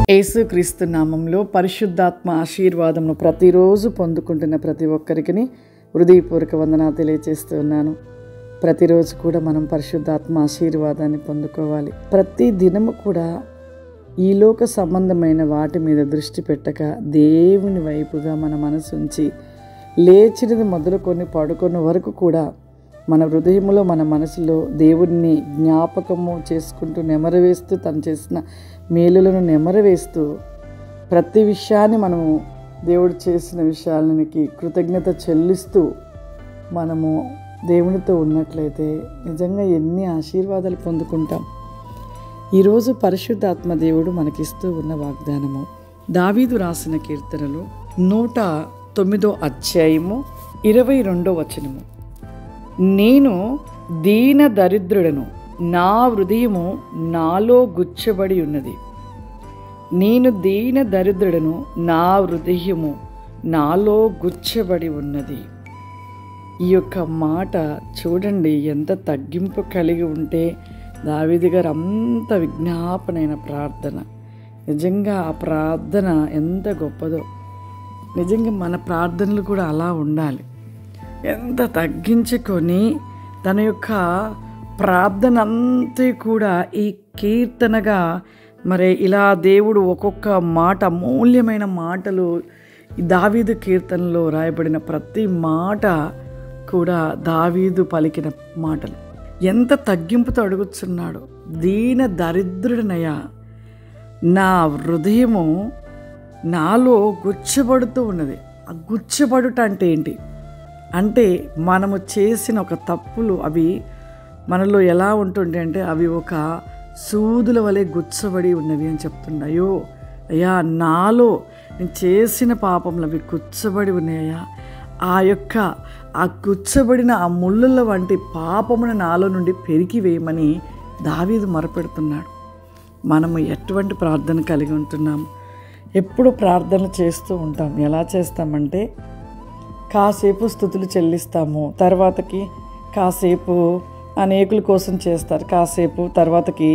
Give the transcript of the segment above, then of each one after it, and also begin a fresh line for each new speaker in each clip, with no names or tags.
యేసుక్రీస్తు నామంలో పరిశుద్ధాత్మ ఆశీర్వాదమును ప్రతిరోజు పొందుకుంటున్న ప్రతి ఒక్కరికి హృదయపూర్వక వందనాలు తెలియజేస్తున్నాను. ప్రతిరోజు కూడా మనం పరిశుద్ధాత్మ ఆశీర్వాదాన్ని పొందుకోవాలి. ప్రతి దినము కూడా ఈ లోక సంబంధమైన వాటి మీద దృష్టి పెట్టక దేవుని వైపుగా మన మనసు ఉంచి లేచినది మొదలుకొని పడుకున్న వరకు కూడా మన హృదయంలో మన మనసులో దేవుడిని జ్ఞాపకము చేసుకుంటూ నెమరవేస్తూ తను చేసిన మేలులను నెమరవేస్తూ ప్రతి విషయాన్ని మనము దేవుడు చేసిన విషయాలకి కృతజ్ఞత చెల్లిస్తూ మనము దేవునితో ఉన్నట్లయితే నిజంగా ఎన్ని ఆశీర్వాదాలు పొందుకుంటాం. ఈరోజు పరిశుద్ధాత్మ దేవుడు మనకిస్తూ ఉన్న వాగ్దానము దావీదు రాసిన కీర్తనలు 109వ అధ్యాయము 22వ వచనము. నేను దీన దరిద్రుడను, నా హృదయము నాలో గుచ్చబడి ఉన్నది. నేను దీన దరిద్రుడను, నా హృదయము నాలో గుచ్చబడి ఉన్నది. ఈ యొక్క మాట చూడండి, ఎంత తగ్గింపు కలిగి ఉంటే దావీదు గారు అంత విజ్ఞాపనైన ప్రార్థన. నిజంగా ఆ ప్రార్థన ఎంత గొప్పదో. నిజంగా మన ప్రార్థనలు కూడా అలా ఉండాలి. ఎంత తగ్గించుకొని తన యొక్క ప్రార్థన అంతా కూడా ఈ కీర్తనగా మరి ఇలా దేవుడు ఒక్కొక్క మాట, అమూల్యమైన మాటలు ఈ దావీదు కీర్తనలో రాయబడిన ప్రతి మాట కూడా దావీదు పలికిన మాటలు. ఎంత తగ్గింపుతో అడుగుతున్నాడు, దీన దరిద్రుడనయ్యా, నా హృదయము నాలో గుచ్చబడుతూ ఉన్నది. ఆ గుచ్చబడుట అంటే ఏంటి అంటే, మనము చేసిన ఒక తప్పులు అవి మనలో ఎలా ఉంటుండే అంటే అవి ఒక సూదుల వలె గుచ్చబడి ఉన్నవి అని చెప్తున్నాయో. అయ్యా, నాలో నేను చేసిన పాపములు అవి గుచ్చబడి ఉన్నాయా, ఆ గుచ్చబడిన ఆ ముళ్ళుల వంటి పాపమును నాలో నుండి పెరిగివేయమని దావీదు మొరపెడుతున్నాడు. మనము ఎటువంటి ప్రార్థన కలిగి ఉంటున్నాము? ఎప్పుడు ప్రార్థనలు చేస్తూ ఉంటాం. ఎలా చేస్తామంటే, కాసేపు స్తుతులు చెల్లిస్తాము, తర్వాతకి కాసేపు అనేకుల కోసం చేస్తారు, కాసేపు తర్వాతకి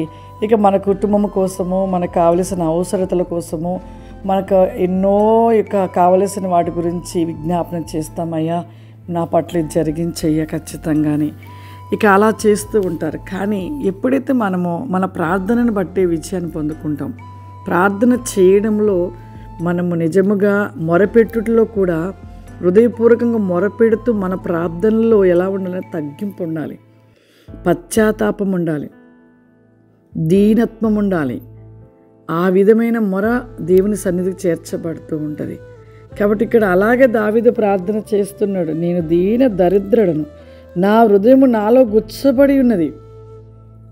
ఇక మన కుటుంబం కోసము, మనకు కావలసిన అవసరతల కోసము, మనకు ఎన్నో కావలసిన వాటి గురించి విజ్ఞాపన చేస్తామయ్యా, నా పట్ల ఇది జరిగించయ్యా ఖచ్చితంగానే. ఇక అలా చేస్తూ ఉంటారు. కానీ ఎప్పుడైతే మనము మన ప్రార్థనను బట్టే విజయాన్ని పొందుకుంటాం, ప్రార్థన చేయడంలో మనము నిజముగా మొరపెట్టుటలో కూడా హృదయపూర్వకంగా మొరపెడుతూ మన ప్రార్థనలో ఎలా ఉండాలి, తగ్గింపు ఉండాలి, పశ్చాత్తాపం ఉండాలి, దీనత్వం ఉండాలి. ఆ విధమైన మొర దేవుని సన్నిధికి చేర్చబడుతూ ఉంటుంది. కాబట్టి ఇక్కడ అలాగే దావీదు ప్రార్థన చేస్తున్నాడు, నేను దీన దరిద్రుడను, నా హృదయము నాలో గుచ్చబడి ఉన్నది.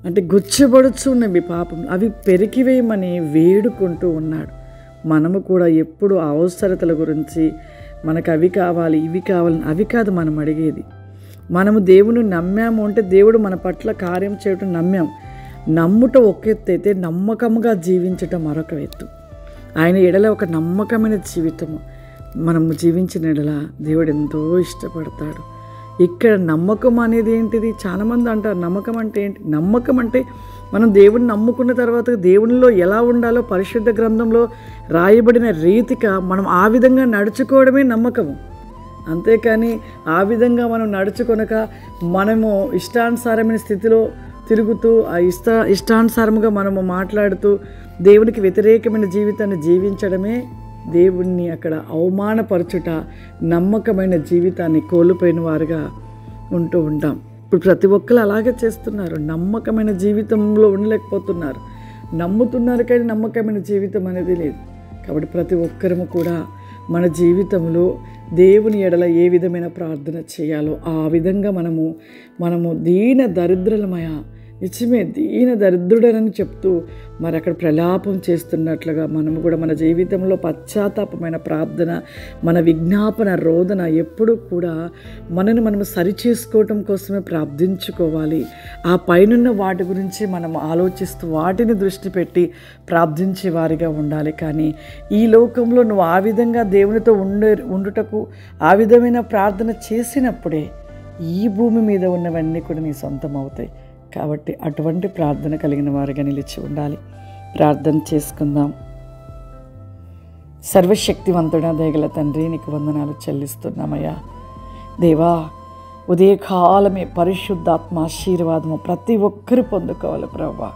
అంటే గుచ్చబడుచు ఉన్నవి పాపం, అవి పెరికివేయమని వేడుకుంటూ ఉన్నాడు. మనము కూడా ఎప్పుడు అవసరతల గురించి, మనకు అవి కావాలి ఇవి కావాలని అవి కాదు మనం అడిగేది. మనము దేవుని నమ్మాము అంటే దేవుడు మన పట్ల కార్యం చేయటం నమ్మాం. నమ్ముట ఒక ఎత్తు అయితే నమ్మకంగా జీవించటం మరొక ఎత్తు. ఆయన ఎడల ఒక నమ్మకమైన జీవితము మనము జీవించిన ఎడల దేవుడు ఎంతో ఇష్టపడతాడు. ఇక్కడ నమ్మకం అనేది ఏంటిది? చాలామంది అంటారు నమ్మకం అంటే ఏంటి? నమ్మకం అంటే మనం దేవుడిని నమ్ముకున్న తర్వాత దేవునిలో ఎలా ఉండాలో పరిశుద్ధ గ్రంథంలో రాయబడిన రీతిగా మనం ఆ విధంగా నడుచుకోవడమే నమ్మకము. అంతేకాని ఆ విధంగా మనం నడుచుకొనక మనము ఇష్టానుసారమైన స్థితిలో తిరుగుతూ ఆ ఇష్టానుసారముగా మనము మాట్లాడుతూ దేవునికి వ్యతిరేకమైన జీవితాన్ని జీవించడమే దేవుణ్ణి అక్కడ అవమానపరచుట, నమ్మకమైన జీవితాన్ని కోల్పోయిన వారుగా ఉంటూ ఉంటాం. ఇప్పుడు ప్రతి ఒక్కరు అలాగే చేస్తున్నారు. నమ్మకమైన జీవితంలో ఉండలేకపోతున్నారు. నమ్ముతున్నారు కానీ నమ్మకమైన జీవితం అనేది లేదు. కాబట్టి ప్రతి ఒక్కరము కూడా మన జీవితంలో దేవుని ఎడల ఏ విధమైన ప్రార్థన చేయాలో ఆ విధంగా మనము దీన దరిద్రులమయ, నిజమే దీన దరిద్రుడని చెప్తూ మరి అక్కడ ప్రలాపం చేస్తున్నట్లుగా మనము కూడా మన జీవితంలో పశ్చాత్తాపమైన ప్రార్థన, మన విజ్ఞాపన రోదన ఎప్పుడూ కూడా మనము సరిచేసుకోవటం కోసమే ప్రార్థించుకోవాలి. ఆ పైనున్న వాటి గురించి మనం ఆలోచిస్తూ వాటిని దృష్టి పెట్టి ప్రార్థించే వారిగా ఉండాలి. కానీ ఈ లోకంలో నువ్వు ఆ విధంగా దేవునితో ఉండుటకు ఆ విధమైన ప్రార్థన చేసినప్పుడే ఈ భూమి మీద ఉన్నవన్నీ కూడా నీ సొంతం అవుతాయి. కాబట్టి అటువంటి ప్రార్థన కలిగిన వారుగా నిలిచి ఉండాలి. ప్రార్థన చేసుకుందాం. సర్వశక్తివంతుడా దయగల తండ్రి, నీకు వందనాలు చెల్లిస్తున్నామయ్యా. దేవా, ఉదయకాలమే పరిశుద్ధాత్మ ఆశీర్వాదము ప్రతి ఒక్కరు పొందుకోవాలి ప్రభువా.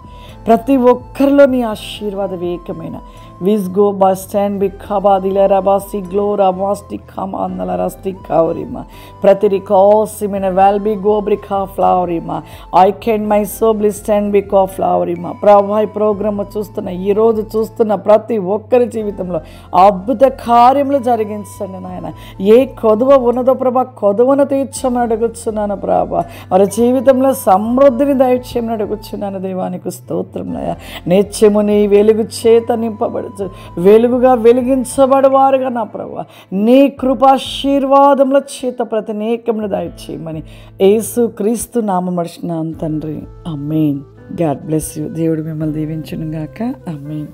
ప్రతి ఒక్కరిలో నీ ఆశీర్వాద వేకమైన విజ్గో బస్ స్టాండ్ బి ఖబాదిలరాబాసి గ్లోరాబాస్టి ఖమాందలరాస్టి కావరిమా ప్రతి రికాసిమైన వాల్బి గోబ్రికా ఫ్లవరిమా I can my so blessed and బి కా ఫ్లవరిమా. ప్రభా, ఈ ప్రోగ్రామ్ ఈరోజు చూస్తున్న ప్రతి ఒక్కరి జీవితంలో అద్భుత కార్యములు జరిగించండి నాయన. ఏ కొదువ ఉన్నదో ప్రభా, కొదువను తీర్చమని అడుగుచున్నాను ప్రభా. వారి జీవితంలో సమృద్ధిని దయచేయమని అడుగుచున్నాను. దేవానికి స్తోత్రములయ్యా. నిత్యము నీ వెలుగు చేత నింపబడుచు వెలుగుగా వెలిగించబడవారుగా నా ప్రభువా, నీ కృపాశీర్వాదముల చేత ప్రతినేకమును దయచేయమని యేసు క్రీస్తు నామమున అడుగుచున్నాను తండ్రి. ఆమేన్. God bless you. దేవుడు మిమ్మల్ని దీవించును గాక. ఆమేన్.